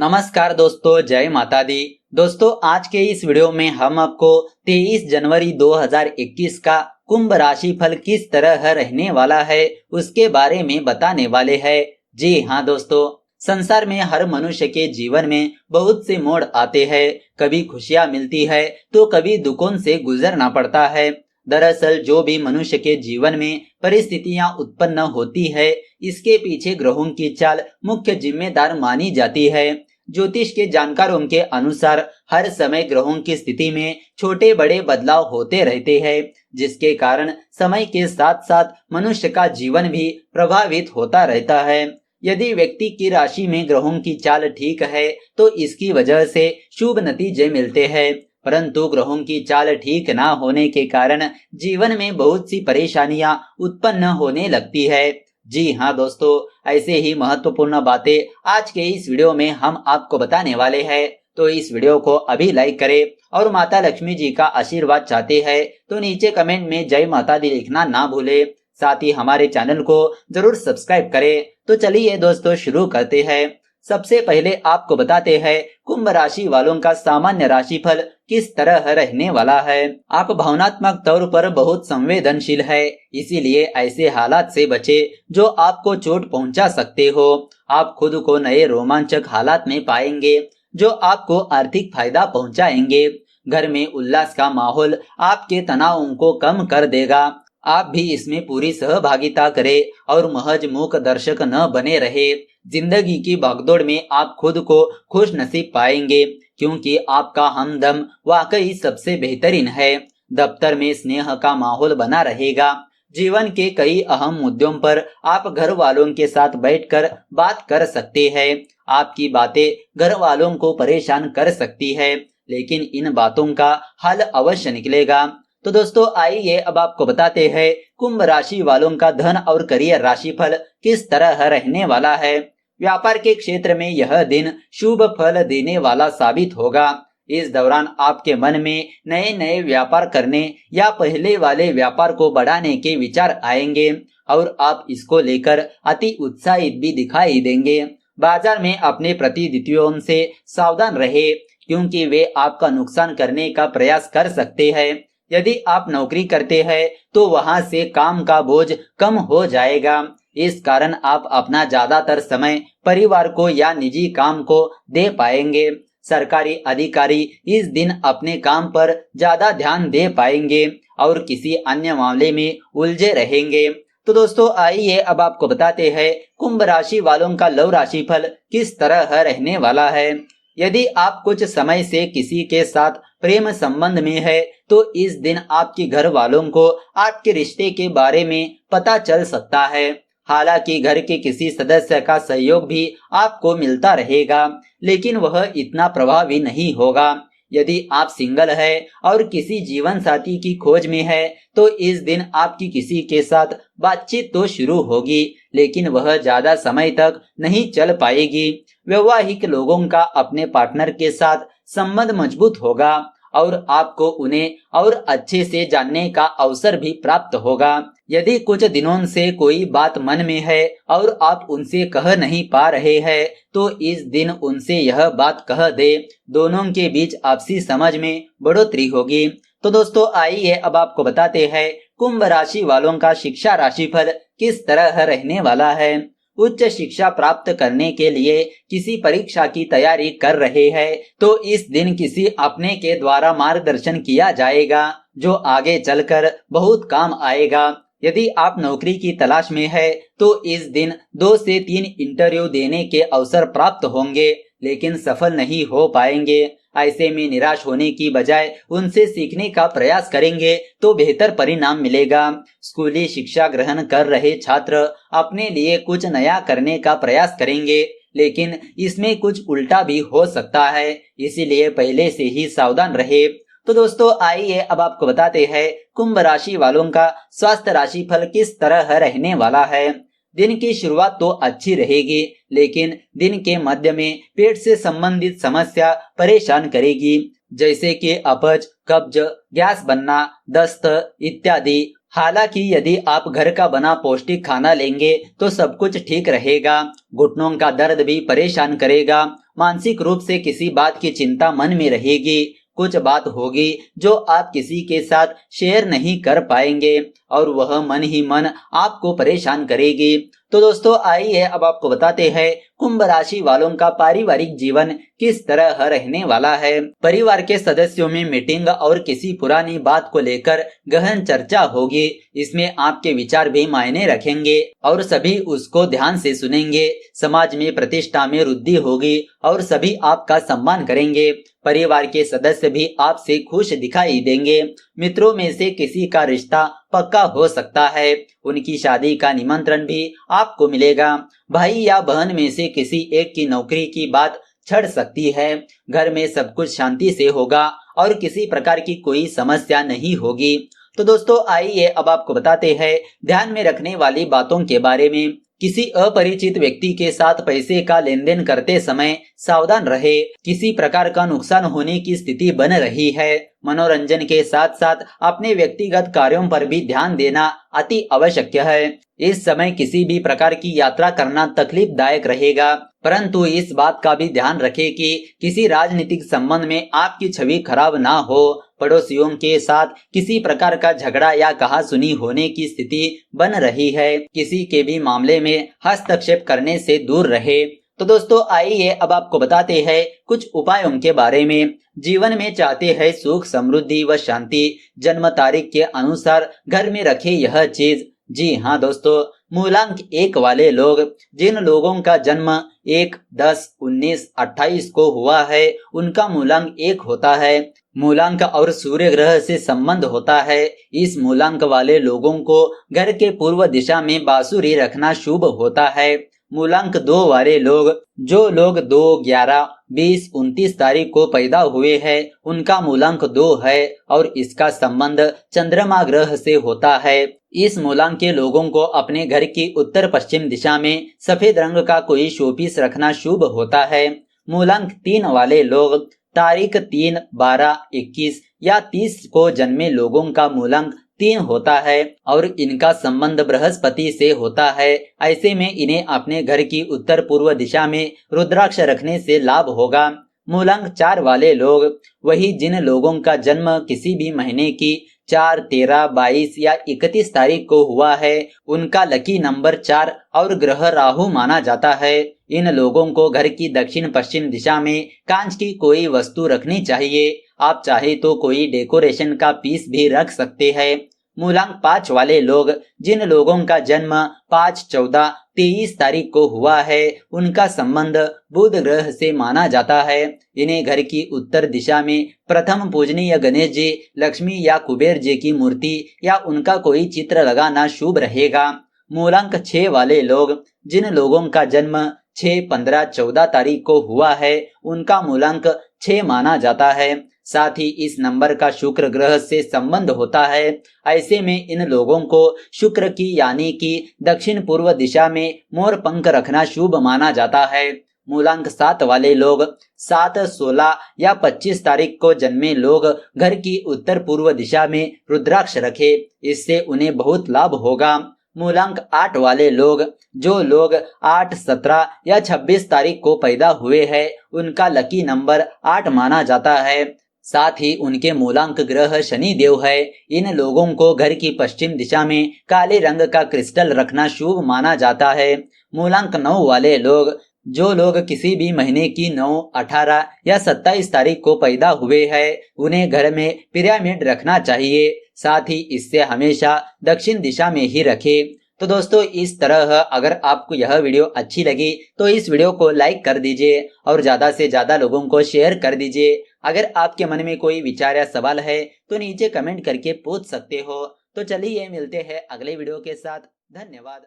नमस्कार दोस्तों, जय माता दी। दोस्तों, आज के इस वीडियो में हम आपको 23 जनवरी 2021 का कुंभ राशि फल किस तरह रहने वाला है उसके बारे में बताने वाले हैं। जी हाँ दोस्तों, संसार में हर मनुष्य के जीवन में बहुत से मोड़ आते हैं। कभी खुशियाँ मिलती है तो कभी दुखों से गुजरना पड़ता है। दरअसल जो भी मनुष्य के जीवन में परिस्थितियां उत्पन्न होती है, इसके पीछे ग्रहों की चाल मुख्य जिम्मेदार मानी जाती है। ज्योतिष के जानकारों के अनुसार हर समय ग्रहों की स्थिति में छोटे बड़े बदलाव होते रहते हैं, जिसके कारण समय के साथ साथ मनुष्य का जीवन भी प्रभावित होता रहता है। यदि व्यक्ति की राशि में ग्रहों की चाल ठीक है तो इसकी वजह से शुभ नतीजे मिलते हैं, परंतु ग्रहों की चाल ठीक ना होने के कारण जीवन में बहुत सी परेशानियां उत्पन्न होने लगती है। जी हाँ दोस्तों, ऐसे ही महत्वपूर्ण बातें आज के इस वीडियो में हम आपको बताने वाले हैं। तो इस वीडियो को अभी लाइक करें और माता लक्ष्मी जी का आशीर्वाद चाहते हैं तो नीचे कमेंट में जय माता दी लिखना ना भूले। साथ ही हमारे चैनल को जरूर सब्सक्राइब करें। तो चलिए दोस्तों, शुरू करते हैं। सबसे पहले आपको बताते हैं कुंभ राशि वालों का सामान्य राशिफल किस तरह रहने वाला है। आप भावनात्मक तौर पर बहुत संवेदनशील है, इसीलिए ऐसे हालात से बचे जो आपको चोट पहुंचा सकते हो। आप खुद को नए रोमांचक हालात में पाएंगे जो आपको आर्थिक फायदा पहुंचाएंगे। घर में उल्लास का माहौल आपके तनावों को कम कर देगा। आप भी इसमें पूरी सहभागिता करें और महज मूक दर्शक न बने रहे। जिंदगी की भागदौड़ में आप खुद को खुश नसीब पाएंगे, क्योंकि आपका हमदम वाकई सबसे बेहतरीन है। दफ्तर में स्नेह का माहौल बना रहेगा। जीवन के कई अहम मुद्दों पर आप घर वालों के साथ बैठकर बात कर सकते हैं। आपकी बातें घर वालों को परेशान कर सकती है, लेकिन इन बातों का हल अवश्य निकलेगा। तो दोस्तों, आइए अब आपको बताते हैं कुंभ राशि वालों का धन और करियर राशिफल किस तरह रहने वाला है। व्यापार के क्षेत्र में यह दिन शुभ फल देने वाला साबित होगा। इस दौरान आपके मन में नए नए व्यापार करने या पहले वाले व्यापार को बढ़ाने के विचार आएंगे और आप इसको लेकर अति उत्साहित भी दिखाई देंगे। बाजार में अपने प्रतिद्वंदियों से सावधान रहे, क्योंकि वे आपका नुकसान करने का प्रयास कर सकते हैं। यदि आप नौकरी करते हैं तो वहां से काम का बोझ कम हो जाएगा। इस कारण आप अपना ज्यादातर समय परिवार को या निजी काम को दे पाएंगे। सरकारी अधिकारी इस दिन अपने काम पर ज्यादा ध्यान दे पाएंगे और किसी अन्य मामले में उलझे रहेंगे। तो दोस्तों, आइए अब आपको बताते हैं कुंभ राशि वालों का लव राशिफल किस तरह रहने वाला है। यदि आप कुछ समय से किसी के साथ प्रेम संबंध में है तो इस दिन आपके घर वालों को आपके रिश्ते के बारे में पता चल सकता है। हालांकि घर के किसी सदस्य का सहयोग भी आपको मिलता रहेगा, लेकिन वह इतना प्रभावी नहीं होगा। यदि आप सिंगल है और किसी जीवन साथी की खोज में है तो इस दिन आपकी किसी के साथ बातचीत तो शुरू होगी, लेकिन वह ज्यादा समय तक नहीं चल पाएगी। वैवाहिक लोगों का अपने पार्टनर के साथ संबंध मजबूत होगा और आपको उन्हें और अच्छे से जानने का अवसर भी प्राप्त होगा। यदि कुछ दिनों से कोई बात मन में है और आप उनसे कह नहीं पा रहे हैं तो इस दिन उनसे यह बात कह दे। दोनों के बीच आपसी समझ में बढ़ोतरी होगी। तो दोस्तों, आइए अब आपको बताते हैं कुंभ राशि वालों का शिक्षा राशिफल किस तरह रहने वाला है। उच्च शिक्षा प्राप्त करने के लिए किसी परीक्षा की तैयारी कर रहे हैं तो इस दिन किसी अपने के द्वारा मार्गदर्शन किया जाएगा जो आगे चलकर बहुत काम आएगा। यदि आप नौकरी की तलाश में है तो इस दिन 2 से 3 इंटरव्यू देने के अवसर प्राप्त होंगे, लेकिन सफल नहीं हो पाएंगे। ऐसे में निराश होने की बजाय उनसे सीखने का प्रयास करेंगे तो बेहतर परिणाम मिलेगा। स्कूली शिक्षा ग्रहण कर रहे छात्र अपने लिए कुछ नया करने का प्रयास करेंगे, लेकिन इसमें कुछ उल्टा भी हो सकता है, इसीलिए पहले से ही सावधान रहे। तो दोस्तों, आइए अब आपको बताते हैं कुंभ राशि वालों का स्वास्थ्य राशिफल किस तरह रहने वाला है। दिन की शुरुआत तो अच्छी रहेगी, लेकिन दिन के मध्य में पेट से संबंधित समस्या परेशान करेगी, जैसे कि अपच, कब्ज, गैस बनना, दस्त इत्यादि। हालांकि यदि आप घर का बना पौष्टिक खाना लेंगे तो सब कुछ ठीक रहेगा। घुटनों का दर्द भी परेशान करेगा मानसिक रूप से किसी बात की चिंता मन में रहेगी। कुछ बात होगी जो आप किसी के साथ शेयर नहीं कर पाएंगे और वह मन ही मन आपको परेशान करेगी। तो दोस्तों आइए अब आपको बताते हैं कुंभ राशि वालों का पारिवारिक जीवन किस तरह रहने वाला है। परिवार के सदस्यों में मीटिंग और किसी पुरानी बात को लेकर गहन चर्चा होगी। इसमें आपके विचार भी मायने रखेंगे और सभी उसको ध्यान से सुनेंगे। समाज में प्रतिष्ठा में वृद्धि होगी और सभी आपका सम्मान करेंगे। परिवार के सदस्य भी आपसे खुश दिखाई देंगे। मित्रों में से किसी का रिश्ता पक्का हो सकता है, उनकी शादी का निमंत्रण भी आपको मिलेगा। भाई या बहन में से किसी एक की नौकरी की बात छिड़ सकती है। घर में सब कुछ शांति से होगा और किसी प्रकार की कोई समस्या नहीं होगी। तो दोस्तों आइए अब आपको बताते हैं ध्यान में रखने वाली बातों के बारे में। किसी अपरिचित व्यक्ति के साथ पैसे का लेन देन करते समय सावधान रहे। किसी प्रकार का नुकसान होने की स्थिति बन रही है। मनोरंजन के साथ साथ अपने व्यक्तिगत कार्यों पर भी ध्यान देना अति आवश्यक है। इस समय किसी भी प्रकार की यात्रा करना तकलीफदायक रहेगा, परंतु इस बात का भी ध्यान रखें कि किसी राजनीतिक संबंध में आपकी छवि खराब ना हो। पड़ोसियों के साथ किसी प्रकार का झगड़ा या कहासुनी होने की स्थिति बन रही है। किसी के भी मामले में हस्तक्षेप करने से दूर रहे। तो दोस्तों आइए अब आपको बताते हैं कुछ उपायों के बारे में। जीवन में चाहते हैं सुख समृद्धि व शांति, जन्म तारीख के अनुसार घर में रखे यह चीज। जी हाँ दोस्तों, मूलांक 1 वाले लोग, जिन लोगों का जन्म 1, 10, 19, 28 को हुआ है उनका मूलांक 1 होता है। मूलांक और सूर्य ग्रह से संबंध होता है। इस मूलांक वाले लोगों को घर के पूर्व दिशा में बांसुरी रखना शुभ होता है। मूलांक 2 वाले लोग, जो लोग 2, 11, 20, 29 तारीख को पैदा हुए हैं उनका मूलांक 2 है और इसका संबंध चंद्रमा ग्रह से होता है। इस मूलांक के लोगों को अपने घर की उत्तर पश्चिम दिशा में सफेद रंग का कोई शोपीस रखना शुभ होता है। मूलांक 3 वाले लोग, तारीख 3, 12, 21 या 30 को जन्मे लोगों का मूलांक 3 होता है और इनका संबंध बृहस्पति से होता है। ऐसे में इन्हें अपने घर की उत्तर पूर्व दिशा में रुद्राक्ष रखने से लाभ होगा। मूलांक 4 वाले लोग, वही जिन लोगों का जन्म किसी भी महीने की 4, 13, 22 या 31 तारीख को हुआ है उनका लकी नंबर 4 और ग्रह राहु माना जाता है। इन लोगों को घर की दक्षिण पश्चिम दिशा में कांच की कोई वस्तु रखनी चाहिए। आप चाहे तो कोई डेकोरेशन का पीस भी रख सकते हैं। मूलांक 5 वाले लोग, जिन लोगों का जन्म 5, 14, 23 तारीख को हुआ है उनका संबंध बुध ग्रह से माना जाता है। इन्हें घर की उत्तर दिशा में प्रथम पूजनीय गणेश जी, लक्ष्मी या कुबेर जी की मूर्ति या उनका कोई चित्र लगाना शुभ रहेगा। मूलांक 6 वाले लोग, जिन लोगों का जन्म 6, 15, 14 तारीख को हुआ है उनका मूलांक 6 माना जाता है। साथ ही इस नंबर का शुक्र ग्रह से संबंध होता है। ऐसे में इन लोगों को शुक्र की यानी कि दक्षिण पूर्व दिशा में मोर पंख रखना शुभ माना जाता है। मूलांक 7 वाले लोग, 7, 16 या 25 तारीख को जन्मे लोग घर की उत्तर पूर्व दिशा में रुद्राक्ष रखे, इससे उन्हें बहुत लाभ होगा। मूलांक 8 वाले लोग, जो लोग 8, 17 या 26 तारीख को पैदा हुए हैं उनका लकी नंबर 8 माना जाता है। साथ ही उनके मूलांक ग्रह शनि देव है। इन लोगों को घर की पश्चिम दिशा में काले रंग का क्रिस्टल रखना शुभ माना जाता है। मूलांक 9 वाले लोग, जो लोग किसी भी महीने की 9, 18 या 27 तारीख को पैदा हुए हैं उन्हें घर में पिरामिड रखना चाहिए। साथ ही इससे हमेशा दक्षिण दिशा में ही रखें। तो दोस्तों इस तरह अगर आपको यह वीडियो अच्छी लगी तो इस वीडियो को लाइक कर दीजिए और ज्यादा से ज्यादा लोगों को शेयर कर दीजिए। अगर आपके मन में कोई विचार या सवाल है तो नीचे कमेंट करके पूछ सकते हो। तो चलिए मिलते हैं अगले वीडियो के साथ। धन्यवाद।